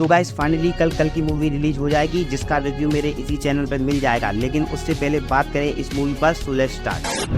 तो guys finally कल की मूवी रिलीज हो जाएगी, जिसका रिव्यू मेरे इसी चैनल पर मिल जाएगा। लेकिन उससे पहले बात करें इस मूवी पर, सो लेट्स स्टार्ट।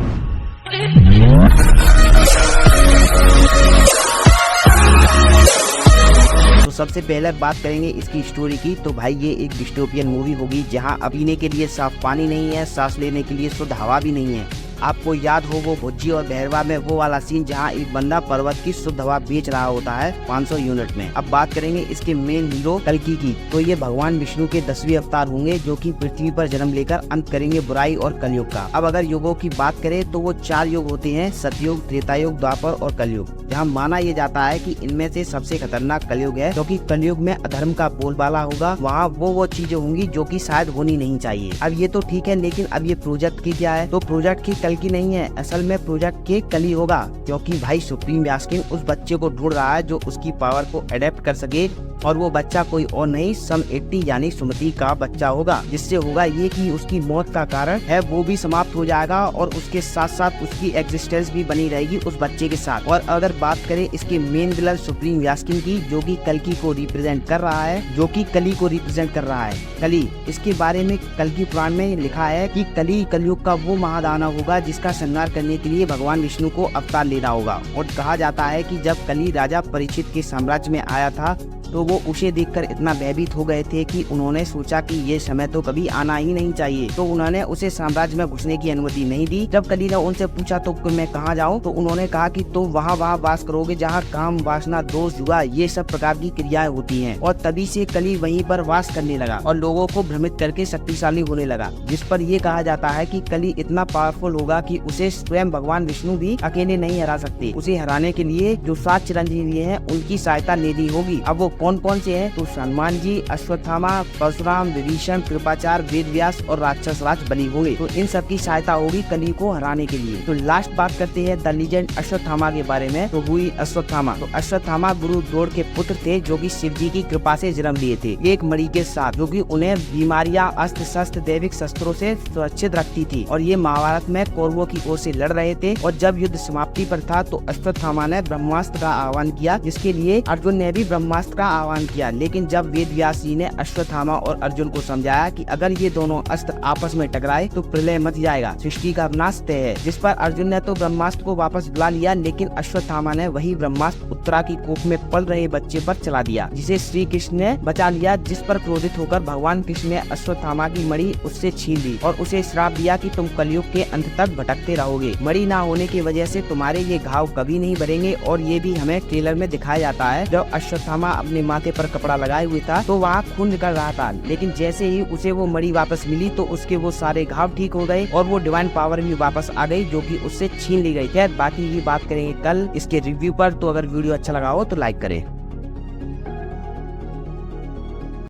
तो सबसे पहले बात करेंगे इसकी स्टोरी की। तो भाई ये एक डिस्टोपियन मूवी होगी जहां अब पीने के लिए साफ पानी नहीं है, सांस लेने के लिए शुद्ध हवा भी नहीं है। आपको याद हो वो भुज्जी और भैरवा में वो वाला सीन जहां एक बंदा पर्वत की शुद्ध हवा बेच रहा होता है 500 यूनिट में। अब बात करेंगे इसके मेन हीरो कल्कि की। तो ये भगवान विष्णु के 10वें अवतार होंगे जो कि पृथ्वी पर जन्म लेकर अंत करेंगे बुराई और कलयुग का। अब अगर युगों की बात करें तो वो 4 युग होते हैं, सतयुग, त्रेतायुग, द्वापर और कलयुग। जहाँ माना ये जाता है कि इनमें से सबसे खतरनाक कलयुग है, क्योंकि कलयुग में अधर्म का बोलबाला होगा। वहाँ वो चीजें होंगी जो कि शायद होनी नहीं चाहिए। अब ये तो ठीक है, लेकिन अब ये प्रोजेक्ट की क्या है? तो प्रोजेक्ट की कल्कि नहीं है, असल में प्रोजेक्ट के कली होगा, क्योंकि भाई सुप्रीम व्यासकिन उस बच्चे को ढूंढ रहा है जो उसकी पावर को अडेप्ट कर सके। और वो बच्चा कोई और नहीं, सम 80 यानी सुमति का बच्चा होगा। जिससे होगा ये कि उसकी मौत का कारण है वो भी समाप्त हो जाएगा और उसके साथ साथ उसकी एग्जिस्टेंस भी बनी रहेगी उस बच्चे के साथ। और अगर बात करें इसके मेन विलन सुप्रीम व्यासकिन की, जो कि कल्कि को रिप्रेजेंट कर रहा है, जो कि कली को रिप्रेजेंट कर रहा है। कली, इसके बारे में कल्कि पुराण में लिखा है कि कली कलयुग का वो महादानव होगा जिसका संहार करने के लिए भगवान विष्णु को अवतार लेना होगा। और कहा जाता है कि जब कली राजा परीक्षित के साम्राज्य में आया था तो वो उसे देखकर इतना भयभीत हो गए थे कि उन्होंने सोचा कि ये समय तो कभी आना ही नहीं चाहिए। तो उन्होंने उसे साम्राज्य में घुसने की अनुमति नहीं दी। जब कली ने उनसे पूछा तो मैं कहाँ जाऊँ, तो उन्होंने कहा कि तुम वहाँ वास करोगे जहाँ काम, वासना, दोष, जुआ, ये सब प्रकार की क्रियाएं होती हैं। और तभी से कली वहीं पर वास करने लगा और लोगों को भ्रमित करके शक्तिशाली होने लगा। जिस पर यह कहा जाता है कि कली इतना पावरफुल होगा कि उसे स्वयं भगवान विष्णु भी अकेले नहीं हरा सकते। उसे हराने के लिए जो 7 चिरंजीवी हैं उनकी सहायता लेनी होगी। अब वो कौन कौन से हैं? तो हनुमान जी, अश्वत्थामा, परशुराम, विभीषण, कृपाचार्य, वेदव्यास और राक्षस राज बलि होंगे। तो इन सब की सहायता होगी कली को हराने के लिए। तो लास्ट बात करते हैं द लीजेंड अश्वत्थामा के बारे में। तो हुई अश्वत्थामा। तो अश्वत्थामा गुरु द्रोण के पुत्र थे जो कि शिव जी की कृपा से जन्म लिए थे, एक मणि के साथ, जो कि उन्हें बीमारियां, अस्त्र शस्त्र, दैविक शस्त्रों से सुरक्षित रखती थी। और ये महाभारत में कौरवों की ओर से लड़ रहे थे। और जब युद्ध समाप्ति पर था तो अश्वत्थामा ने ब्रह्मास्त्र का आह्वान किया, जिसके लिए अर्जुन ने भी ब्रह्मास्त्र का आह्वान किया। लेकिन जब वेद व्यास जी ने अश्वत्थामा और अर्जुन को समझाया कि अगर ये दोनों अस्त्र आपस में टकराए तो प्रलय मच जाएगा, सृष्टि का विनाश तय है। जिस पर अर्जुन ने तो ब्रह्मास्त्र को वापस बुला लिया, लेकिन अश्वत्थामा ने वही ब्रह्मास्त्र उत्तरा की कोख में पल रहे बच्चे पर चला दिया, जिसे श्री कृष्ण ने बचा लिया। जिस पर क्रोधित होकर भगवान कृष्ण ने अश्वत्थामा की मणि उससे छीन ली और उसे श्राप दिया कि तुम कलयुग के अंत तक भटकते रहोगे। मणि ना होने की वजह से तुम्हारे ये घाव कभी नहीं भरेंगे। और ये भी हमें ट्रेलर में दिखाया जाता है, जब अश्वत्थामा अपने माथे पर कपड़ा लगाए हुए था तो वहाँ खून निकल रहा था, लेकिन जैसे ही उसे वो मणि वापस मिली तो उसके वो सारे घाव ठीक हो गए और वो डिवाइन पावर भी वापस आ गई जो कि उससे छीन ली गई। खैर बाकी की बात करेंगे कल इसके रिव्यू पर। तो अगर वीडियो अच्छा लगा हो तो लाइक करें।